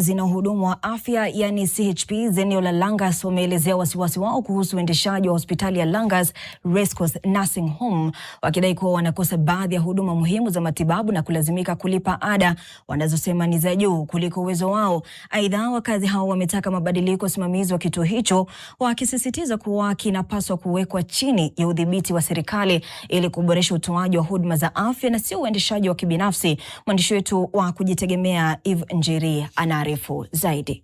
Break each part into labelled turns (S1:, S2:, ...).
S1: wakazi na wahudumu wa afya yani CHPs eneo la Langas wameelezea wasiwasi wao kuhusu uendeshaji wa hospitali ya Langas Race Course Nursing Home, wakidai kuwa wanakosa baadhi ya huduma muhimu za matibabu na kulazimika kulipa ada wanazosema ni za juu kuliko uwezo wao. Aidha, wakazi hao wametaka mabadiliko usimamizi wa kituo hicho, wakisisitiza kuwa kinapaswa kuwekwa chini ya udhibiti wa serikali ili kuboresha utoaji wa huduma za afya na sio uendeshaji wa kibinafsi. Mwandishi wetu wa kujitegemea Eve Njeri anaarifu zaidi.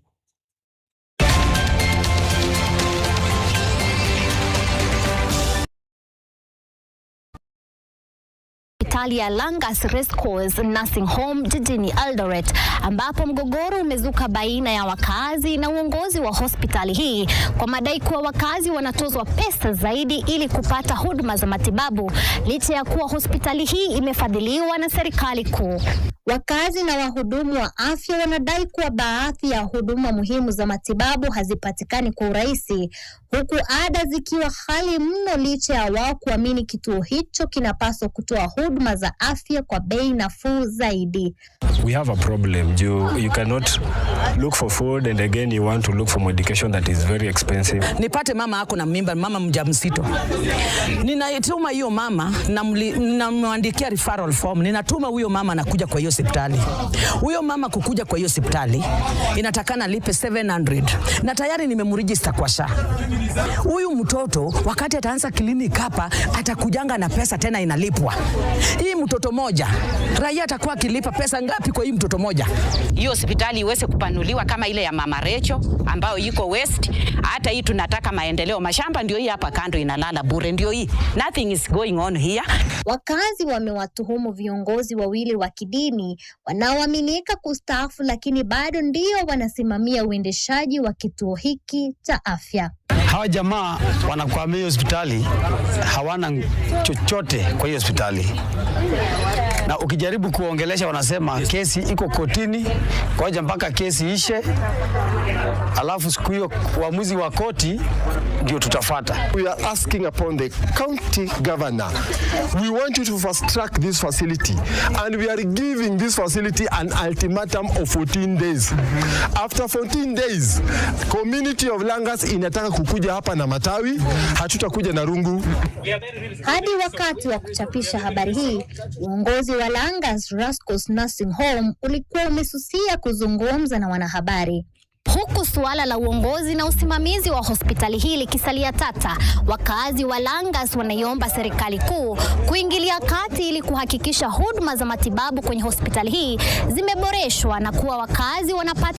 S2: Hospitali ya Langas Race Course Nursing Home jijini Eldoret, ambapo mgogoro umezuka baina ya wakazi na uongozi wa hospitali hii kwa madai kuwa wakazi wanatozwa pesa zaidi ili kupata huduma za matibabu licha ya kuwa hospitali hii imefadhiliwa na serikali kuu. Wakazi na wahudumu wa afya wanadai kuwa baadhi ya huduma muhimu za matibabu hazipatikani kwa urahisi, huku ada zikiwa ghali mno licha ya wao kuamini kituo hicho kinapaswa kutoa huduma za afya kwa bei nafuu zaidi.
S3: We have a problem. You cannot look for food and again you want to look for medication that is very expensive.
S4: Nipate mama ako na mimba, mama mjamzito. Ninaituma hiyo mama na namwandikia referral form. Ninatuma huyo mama anakuja kwa hiyo hospitali. Huyo mama kukuja kwa hiyo hospitali inatakana lipe 700 na tayari nimemregister kwa SHA. Huyu mtoto wakati ataanza kliniki hapa atakujanga na pesa tena inalipwa. Hii mtoto moja raia atakuwa akilipa pesa ngapi kwa hii mtoto moja?
S5: Hiyo hospitali iweze kupanuliwa kama ile ya Mama Recho ambayo iko West. Hata hii tunataka maendeleo. Mashamba ndio hii hapa kando inalala bure ndio hii. Nothing is going on here.
S2: Wakazi wamewatuhumu viongozi wawili wa kidini wanaoaminika kustaafu lakini bado ndio wanasimamia uendeshaji wa kituo hiki cha afya.
S6: Hawa jamaa wanakuambia hospitali hawana chochote kwa hiyo hospitali. Na ukijaribu kuongelesha wanasema kesi iko kotini, ngoja mpaka kesi ishe. Alafu siku hiyo uamuzi wa koti ndio tutafuata.
S7: We are asking upon the county governor. We want you to fast track this facility and we are giving this facility an ultimatum of 14 days. After 14 days, community of Langas inataka kukuja hapa na matawi, hatutakuja na rungu.
S2: Hadi wakati wa kuchapisha habari hii, uongozi wa Langas Race Course Nursing Home ulikuwa umesusia kuzungumza na wanahabari. Huku suala la uongozi na usimamizi wa hospitali hii likisalia tata, wakazi wa Langas wanaiomba serikali kuu kuingilia kati ili kuhakikisha huduma za matibabu kwenye hospitali hii zimeboreshwa na kuwa wakazi wanapata